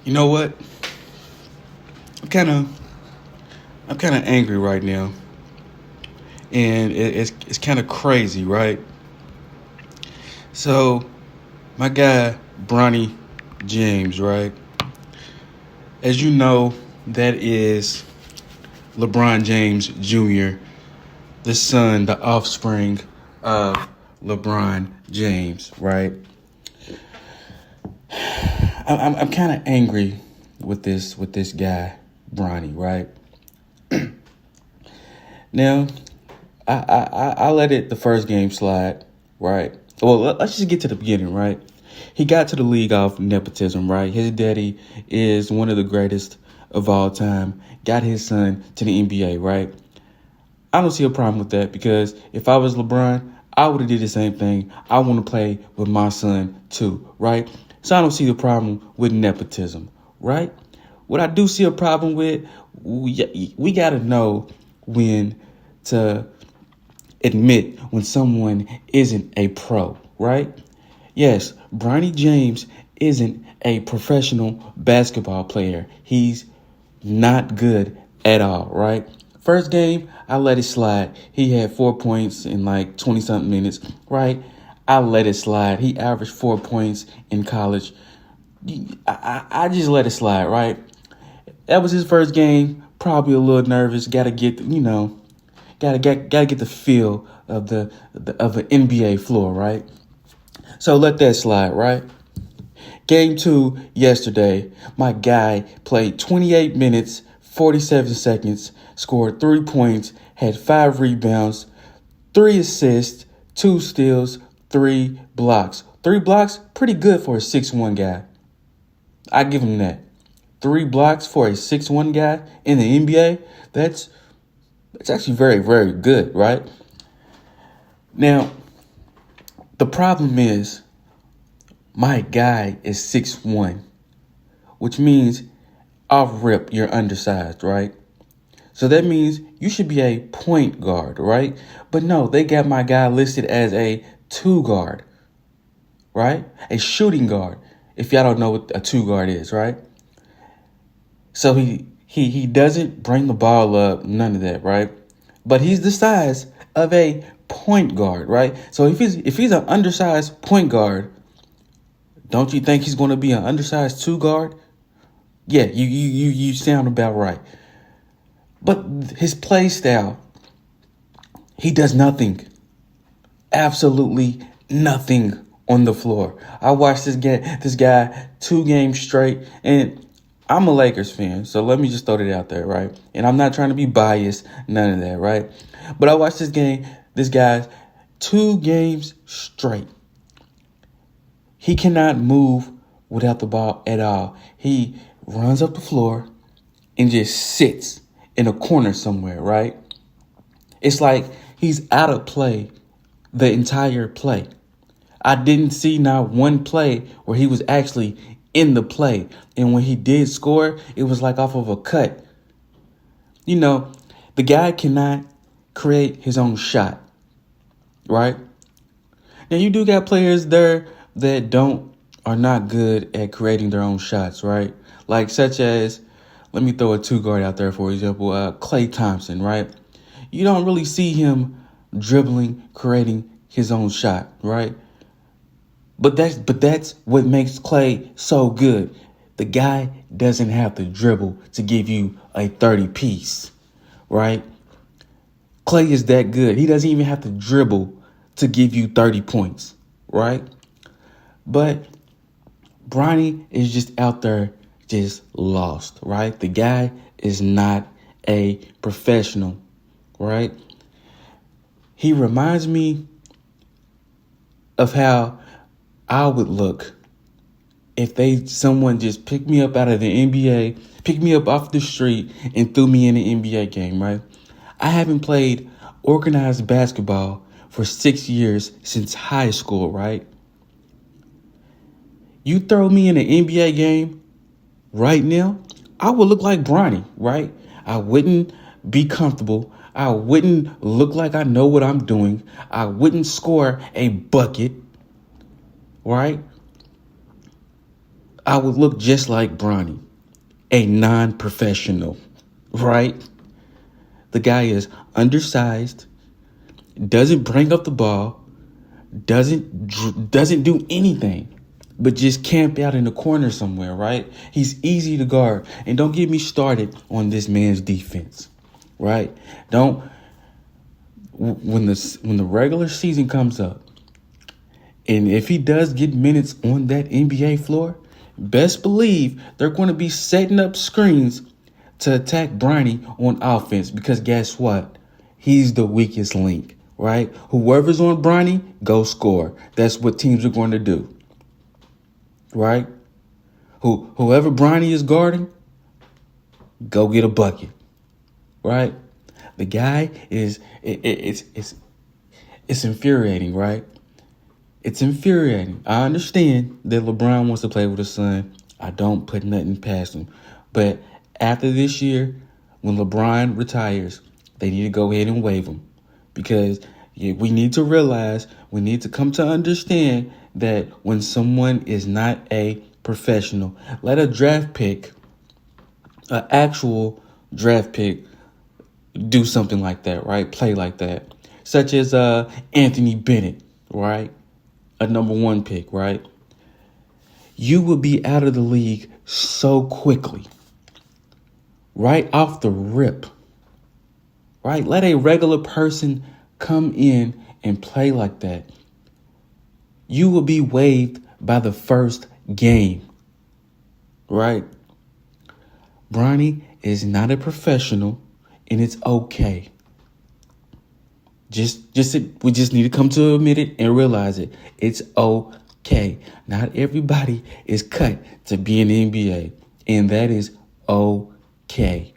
You know what? I'm kind of I'm kind of angry right now, and it's kind of crazy, right? So my guy Bronny James, right? As you know, that is LeBron James Jr., the son, the offspring of LeBron James, right? I'm kind of angry with this guy Bronny, right? Now I let it the first game slide, right? Well, let's just get to the beginning, right? He got to the league off nepotism, right? His daddy is one of the greatest of all time. Got his son to the NBA, right? I don't see a problem with that because if I was LeBron, I would have did the same thing. I want to play with my son too, right? So I don't see the problem with nepotism, right? What I do see a problem with, we got to know when to admit when someone isn't a pro, right? Yes, Bronny James isn't a professional basketball player. He's not good at all, right? First game, I let it slide. He had 4 points in like 20 something minutes, right? I let it slide. He averaged 4 points in college. I just let it slide, right? That was his first game. Probably a little nervous. Got to get, gotta get the feel of the NBA floor, right? So let that slide, right? Game two yesterday, my guy played 28 minutes, 47 seconds, scored 3 points, had 5 rebounds, 3 assists, 2 steals, 3 blocks. 3 blocks, pretty good for a 6'1" guy. I give him that. 3 blocks for a 6'1" guy in the NBA, that's actually very, very good, right? Now, the problem is my guy is 6'1", which means off rip, you're undersized, right? So that means you should be a point guard, right? But no, they got my guy listed as a two guard, right? A shooting guard, if y'all don't know what a two guard is, right? So he doesn't bring the ball up, none of that, right? But he's the size of a point guard, right? So if he's an undersized point guard, don't you think he's going to be an undersized two guard? Yeah, you sound about right. But his play style, he does nothing, absolutely nothing on the floor. I watched this guy 2 games straight, and I'm a Lakers fan, so let me just throw that out there, right? And I'm not trying to be biased, none of that, right? But I watched this guy 2 games straight. He cannot move without the ball at all. He runs up the floor and just sits in a corner somewhere, right? It's like he's out of play the entire play. I didn't see not one play where he was actually in the play. And when he did score, it was like off of a cut. You know, the guy cannot create his own shot, right? Now, you do got players there that are not good at creating their own shots, right? Like such as, let me throw a two guard out there, for example, Klay Thompson, right? You don't really see him dribbling, creating his own shot, right? But that's what makes Klay so good. The guy doesn't have to dribble to give you a 30 piece, right? Klay is that good. He doesn't even have to dribble to give you 30 points, right? But Bronny is just out there just lost, right? The guy is not a professional, right? He reminds me of how I would look if someone just picked me up out of the NBA, picked me up off the street and threw me in an NBA game, right? I haven't played organized basketball for 6 years since high school, right? You throw me in an NBA game right now, I would look like Bronny, right? I wouldn't be comfortable. I wouldn't look like I know what I'm doing. I wouldn't score a bucket, right? I would look just like Bronny, a non-professional, right? The guy is undersized, doesn't bring up the ball, doesn't do anything, but just camp out in the corner somewhere, right? He's easy to guard. And don't get me started on this man's defense, right? Don't when the regular season comes up, and if he does get minutes on that NBA floor, best believe they're going to be setting up screens to attack Bronny on offense, because guess what? He's the weakest link, right? Whoever's on Bronny, go score. That's what teams are going to do, right? Whoever Bronny is guarding, go get a bucket, right? The guy it's infuriating, right? It's infuriating. I understand that LeBron wants to play with his son. I don't put nothing past him. But after this year, when LeBron retires, they need to go ahead and waive him. Because we need to realize, we need to come to understand that when someone is not a professional, let a draft pick, an actual draft pick, do something like that, right? Play like that. Such as Anthony Bennett, right? A number 1 pick, right? You will be out of the league so quickly. Right off the rip. Right? Let a regular person come in and play like that. You will be waived by the first game. Right? Bronny is not a professional, and it's okay. We just need to come to admit it and realize it. It's okay. Not everybody is cut to be in the NBA, and that is okay.